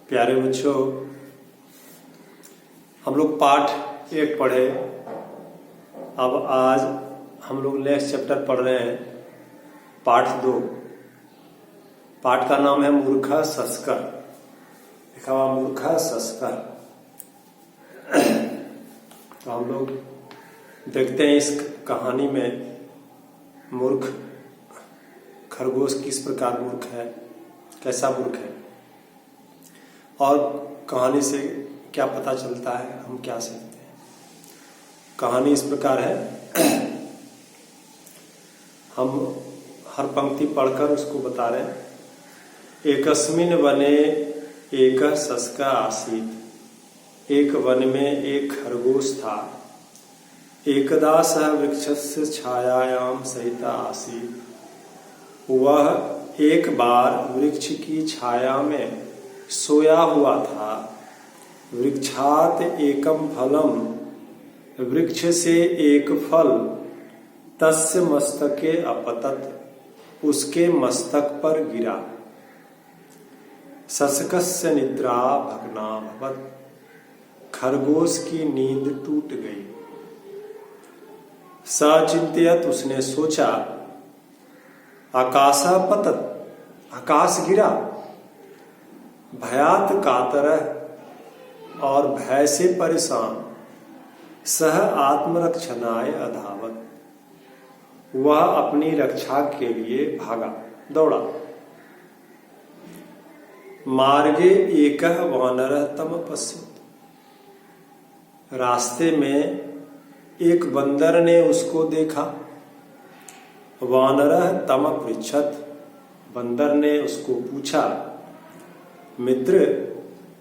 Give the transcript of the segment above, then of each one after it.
प्यारे बच्चों, हम लोग पाठ 1 पढ़े। अब आज हम लोग नेक्स्ट चैप्टर पढ़ रहे हैं, पाठ 2। पाठ का नाम है मूर्खा सस्कर। लिखा हुआ मूर्खा सस्कर। तो हम लोग देखते हैं इस कहानी में मूर्ख खरगोश किस प्रकार मूर्ख है, कैसा मूर्ख है, और कहानी से क्या पता चलता है, हम क्या सीखते हैं। कहानी इस प्रकार है, हम हर पंक्ति पढ़कर उसको बता रहे हैं। एकस्मिन वने एक सस्का आसीत्। एक वन में एक खरगोश था। एकदा सह वृक्षस्य छायायाम सहिता आसीत्। वह एक बार वृक्ष की छाया में सोया हुआ था। वृक्षात एकम फलम। वृक्ष से एक फल तस्य मस्तके अपतत। उसके मस्तक पर गिरा। सस्कस्य निद्रा भग्ना भवत्। खरगोश की नींद टूट गई। सचिंतयत, उसने सोचा, आकाशापतत, आकाश गिरा। भयात कातरः, और भय से परेशान। सह आत्मरक्षणाय अधावत। वह अपनी रक्षा के लिए भागा, दौड़ा। मार्गे एकः वानरः तम पश्यत्। रास्ते में एक बंदर ने उसको देखा। वानरः तम पृच्छत्। बंदर ने उसको पूछा, मित्र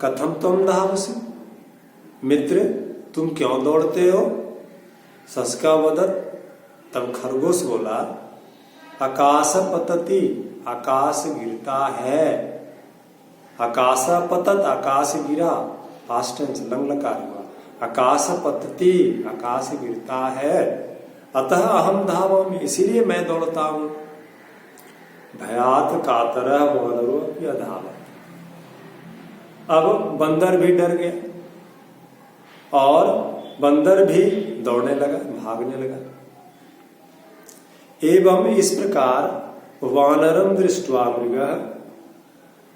कथम त्वं धावसि। मित्र तुम क्यों दौड़ते हो। सस्का वदत्। तब खरगोश बोला, आकाश पतति, आकाश गिरता है। आकाशपतत, आकाश गिरा, पास्ट टेंस लंग लकार हुआ। आकाश पतति, आकाश गिरता है। अतः अहम धावामि, इसीलिए मैं दौड़ता हूं। भयात कातरः वानरो अपि अधावत्। अब बंदर भी डर गया और बंदर भी दौड़ने लगा, भागने लगा। एवं इस प्रकार वानरम दृष्ट्वा मृगः,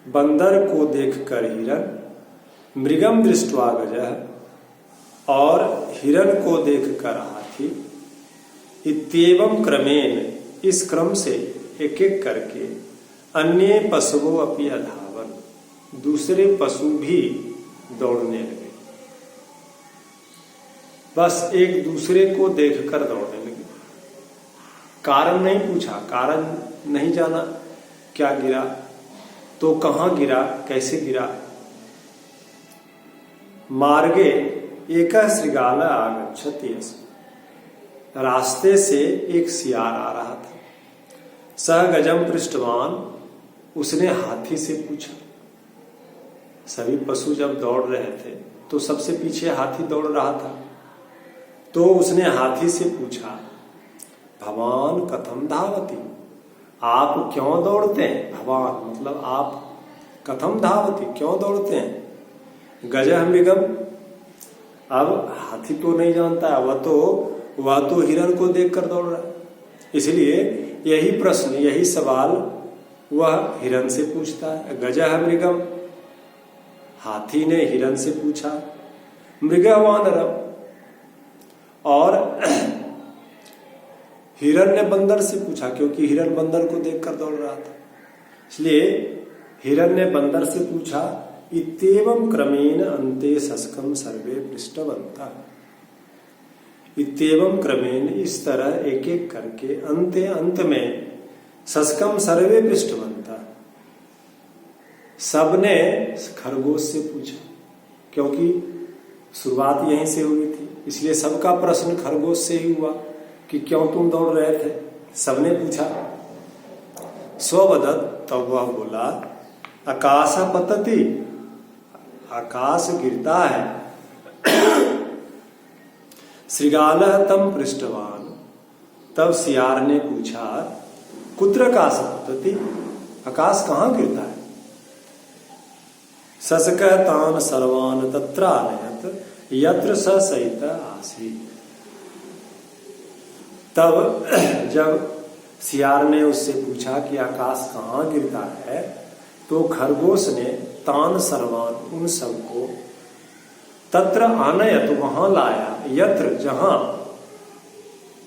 बंदर को देखकर हिरण, मृगम दृष्ट्वा गजः, और हिरण को देखकर हाथी, इत्येवं क्रमेण, इस क्रम से एक एक करके, अन्ये पशवो अपि अधावन, दूसरे पशु भी दौड़ने लगे। बस एक दूसरे को देखकर दौड़ने लगे। कारण नहीं पूछा, कारण नहीं जाना क्या गिरा, तो कहां गिरा, कैसे गिरा। मार्गे एकः शृगालः आगच्छति। रास्ते से एक सियार आ रहा था। सह गजम पृष्ठवान, उसने हाथी से पूछा। सभी पशु जब दौड़ रहे थे तो सबसे पीछे हाथी दौड़ रहा था। तो उसने हाथी से पूछा, भवान कथम धावति। आप क्यों दौड़ते हैं। भवान मतलब आप, कथम धावति, क्यों दौड़ते हैं। गजः मृगम, अब हाथी तो नहीं जानता है, वह तो हिरण को देखकर दौड़ रहा है। इसलिए यही प्रश्न, यही सवाल वह हिरण से पूछता है। गजः मृगम, हाथी ने हिरण से पूछा। मृगः वानरम, और हिरण ने बंदर से पूछा, क्योंकि हिरण बंदर को देखकर दौड़ रहा था। इसलिए हिरण ने बंदर से पूछा। इत्येवं क्रमेण अन्ते सस्कम सर्वे पृष्टवन्तः। इत्येवं क्रमेण, इस तरह एक एक करके, अंते, अंत में, सस्कम सर्वे पृष्टवन्तः, सबने खरगोश से पूछा, क्योंकि शुरुआत यहीं से हुई थी। इसलिए सबका प्रश्न खरगोश से ही हुआ कि क्यों तुम दौड़ रहे थे। सबने पूछा। स्ववदत्, तब वह बोला, आकाश पतति, आकाश गिरता है। शृगालः तम पृष्ठवान, तब सियार ने पूछा, कुत्र आकाश पतति, आकाश कहां गिरता है। ससकः तान् सर्वान् तत्रानयत् यत्र स सहित आसीत्। तब जब सियार ने उससे पूछा कि आकाश कहाँ गिरता है, तो खरगोश ने तान सर्वान उन सबको तत्र आनयत वहां लाया, यत्र जहां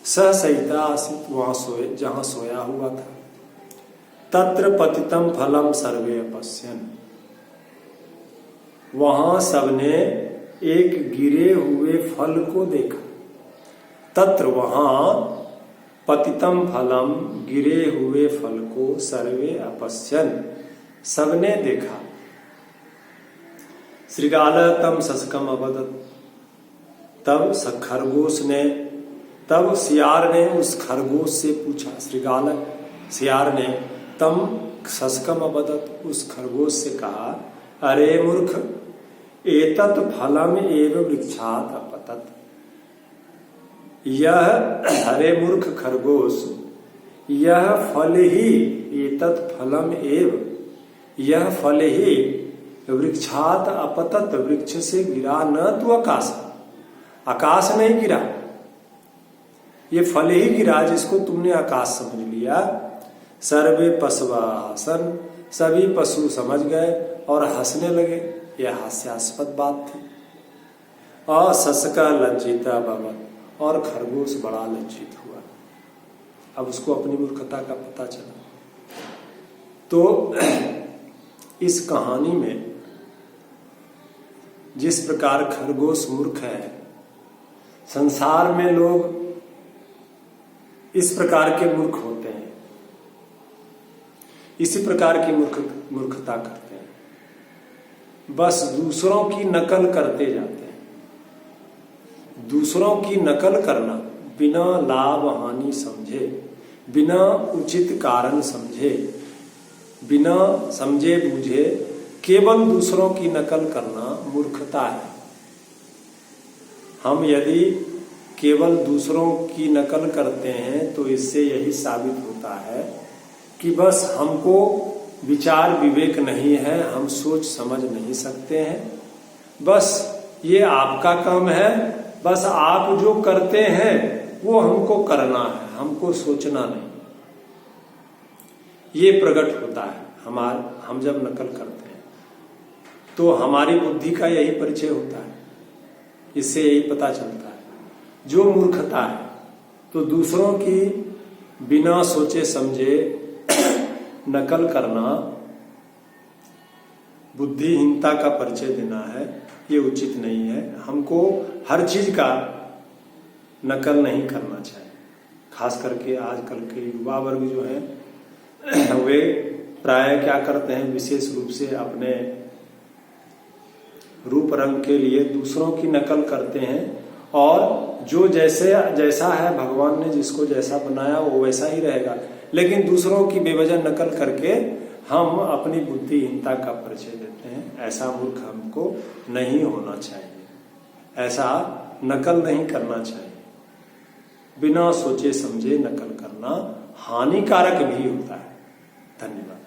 सह सहिता आसित वहां जहां सोया हुआ था, तत्र पतितम फलम सर्वे पश्यन् वहां सबने एक गिरे हुए फल को देखा। तत्र वहां पतितम फलम गिरे हुए फल को सर्वे अपश्यन् सबने देखा। श्रृगाल तम सस्कम अवदत् तब खरगोश ने तब सियार ने उस खरगोश से पूछा। श्रृगाल सियार ने तम सस्कम अवदत् उस खरगोश से कहा, अरे मूर्ख, एतत् फलम एव वृक्षात् अपतत्। यह अरे मूर्ख खरगोश, यह फल ही एतत् फलम एव यह फल ही वृक्षात अपतत वृक्ष से गिरा, न तो आकाश नहीं गिरा, ये फल ही गिरा जिसको तुमने आकाश समझ लिया। सर्वे पशवा हसन सभी पशु समझ गए और हंसने लगे। यह हास्यास्पद बात थी। अससका लज्जिता भवत् और खरगोश बड़ा लज्जित हुआ। अब उसको अपनी मूर्खता का पता चला। तो इस कहानी में जिस प्रकार खरगोश मूर्ख है, संसार में लोग इस प्रकार के मूर्ख होते हैं, इसी प्रकार की मूर्खता करते हैं। बस दूसरों की नकल करते जाते हैं। दूसरों की नकल करना बिना लाभ हानि समझे, बिना उचित कारण समझे, बिना समझे बूझे केवल दूसरों की नकल करना मूर्खता है। हम यदि केवल दूसरों की नकल करते हैं तो इससे यही साबित होता है कि बस हमको विचार विवेक नहीं है, हम सोच समझ नहीं सकते हैं। बस ये आपका काम है, बस आप जो करते हैं वो हमको करना है, हमको सोचना नहीं। ये प्रकट होता है। हम जब नकल करते हैं तो हमारी बुद्धि का यही परिचय होता है। इससे यही पता चलता है। जो मूर्खता है तो दूसरों की बिना सोचे समझे नकल करना, बुद्धिहीनता का परिचय देना है, ये उचित नहीं है। हमको हर चीज का नकल नहीं करना चाहिए। खास करके आजकल के युवा वर्ग जो है वे प्राय क्या करते हैं, विशेष रूप से अपने रूप रंग के लिए दूसरों की नकल करते हैं और जो जैसा है भगवान ने जिसको जैसा बनाया वो वैसा ही रहेगा। लेकिन दूसरों की बेवजह नकल करके हम अपनी बुद्धिहीनता का परिचय देते हैं। ऐसा मूर्ख हमको नहीं होना चाहिए। ऐसा नकल नहीं करना चाहिए। बिना सोचे समझे नकल करना हानिकारक भी होता है। धन्यवाद।